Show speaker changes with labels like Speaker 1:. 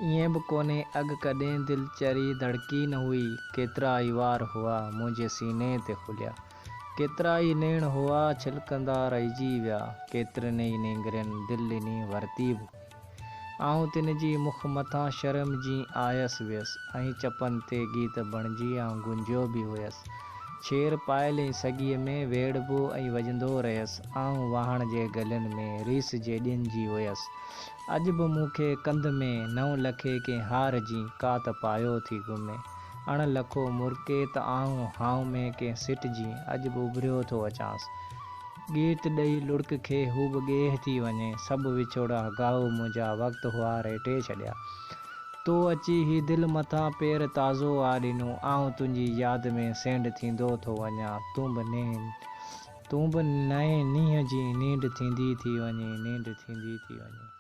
Speaker 1: ईअं बि कोन्हे अॻु कॾहिं दिलि चरी धड़की न हुई। केतिरा ई वार हुआ मुंहिंजे सीने ते खुलिया, केतिरा ई नेण हुआ छिलकंदा रहिजी विया। केतिरनि ई नेंगरनि दिलि ॾिनी वरिती बि आऊं तिन जी मुख मथां शर्म जी आयसि वियसि ऐं चपनि ते गीत बणिजी आऊं गुंजियो बि हुयसि। छेर पायल ई सॻीअ में वेड़बो ऐं वॼंदो रहियसि आऊं वाहण जे गलियुनि में रीस जे ॾिनजी हुयसि। अॼु बि मूंखे कंध में नव लखे के हार जी कात पायो थी घुमे। अण लखो मुर्के त आऊं हाउ में के सिट जी अॼु बि उभरियो थो अचांसि। गीत ॾेई लुड़क खे हू बि ॻेह थी वञे। सभु विछोड़ा गाहु मुंहिंजा वक़्तु हुआ रेटे छॾिया। तो अची ही दिलि मथां पेर ताज़ो आ ॾिनो आऊं तुंहिंजी यादि में सेंढ थींदो थो वञा। तूं बि नए नींहं जी नींढ थींदी थी वञे, नींढ थींदी थी वञे।